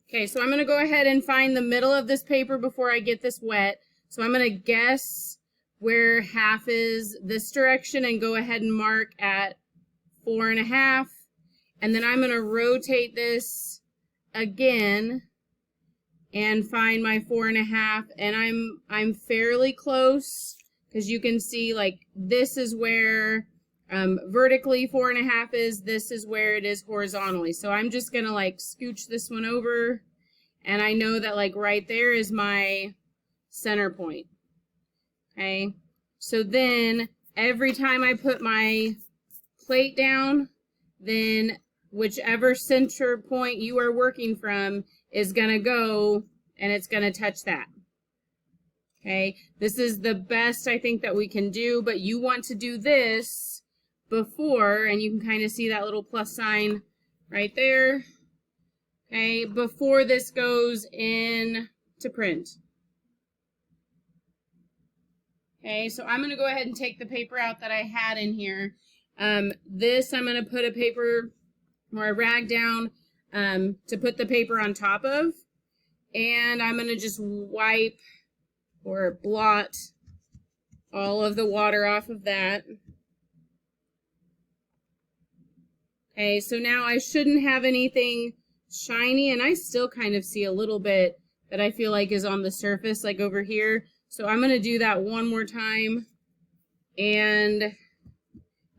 Okay, so I'm going to go ahead and find the middle of this paper before I get this wet. So I'm going to guess where half is this direction and go ahead and mark at 4.5. And then I'm going to rotate this again and find my 4.5. And I'm fairly close because you can see like this is where vertically 4.5 is, this is where it is horizontally. So I'm just gonna like scooch this one over, and I know that like right there is my center point. Okay, so then every time I put my plate down, then whichever center point you are working from is gonna go and it's gonna touch that. Okay, this is the best I think that we can do, but you want to do this before, and you can kind of see that little plus sign right there, okay, before this goes in to print. Okay, so I'm going to go ahead and take the paper out that I had in here. This I'm going to put a paper or a rag down to put the paper on top of, and I'm going to just wipe or blot all of the water off of that. Okay, so now I shouldn't have anything shiny, and I still kind of see a little bit that I feel like is on the surface, like over here. So I'm going to do that one more time and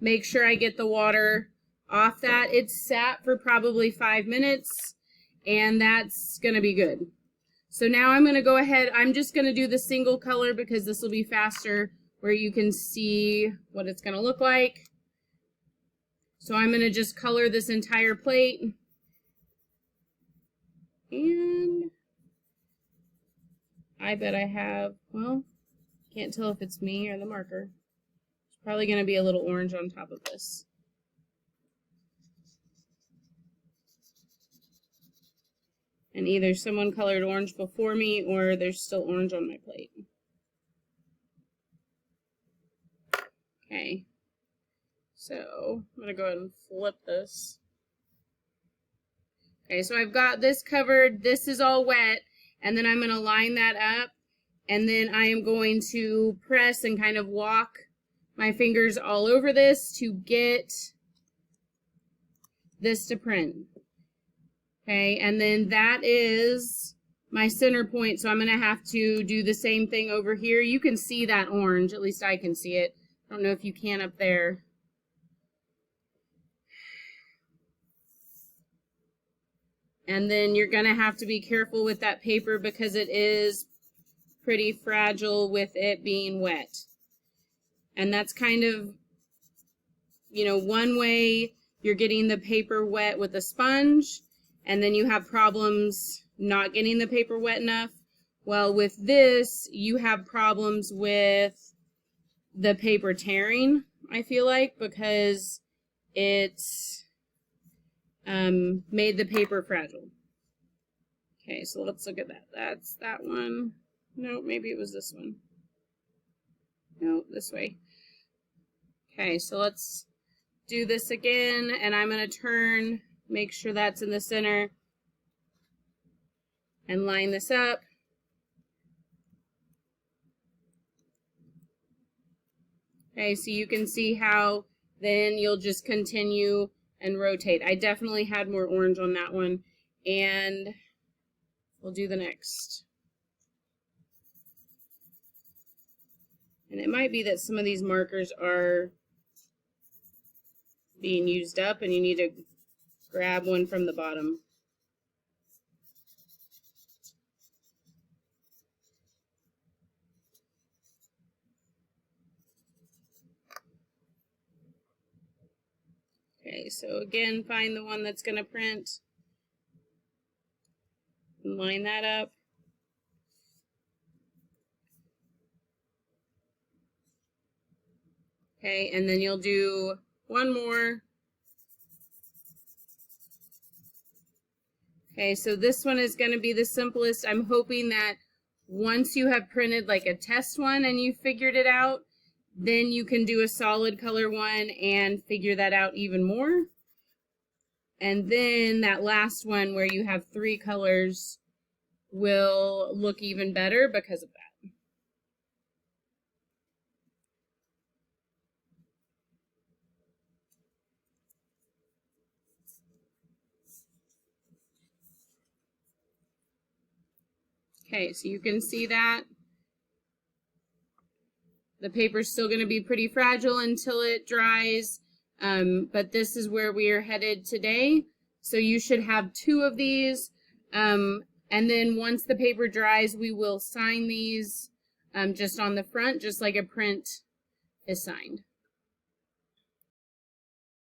make sure I get the water off that. It's sat for probably 5 minutes, and that's going to be good. So now I'm going to go ahead, I'm just going to do the single color because this will be faster where you can see what it's going to look like. So I'm going to just color this entire plate. And I bet I have, well, can't tell if it's me or the marker. It's probably going to be a little orange on top of this. And either someone colored orange before me or there's still orange on my plate. Okay. So I'm going to go ahead and flip this. Okay, so I've got this covered. This is all wet. And then I'm going to line that up. And then I am going to press and kind of walk my fingers all over this to get this to print. Okay, and then that is my center point. So I'm going to have to do the same thing over here. You can see that orange. At least I can see it. I don't know if you can up there. And then you're going to have to be careful with that paper because it is pretty fragile with it being wet. And that's kind of, you know, one way you're getting the paper wet with a sponge, and then you have problems not getting the paper wet enough. Well, with this, you have problems with the paper tearing, I feel like, because it's made the paper fragile. Okay, so let's look at that. That's that one. No, maybe it was this one. No, this way. Okay, so let's do this again, and I'm going to turn, make sure that's in the center, and line this up. Okay, so you can see how then you'll just continue and rotate. I definitely had more orange on that one, and we'll do the next. And it might be that some of these markers are being used up and you need to grab one from the bottom. Okay, so again, find the one that's going to print and line that up. Okay, and then you'll do one more. Okay, so this one is going to be the simplest. I'm hoping that once you have printed like a test one and you figured it out, then you can do a solid color one and figure that out even more. And then that last one where you have 3 colors will look even better because of that. Okay, so you can see that the paper's still going to be pretty fragile until it dries, but this is where we are headed today. So you should have 2 of these, and then once the paper dries, we will sign these just on the front, just like a print is signed.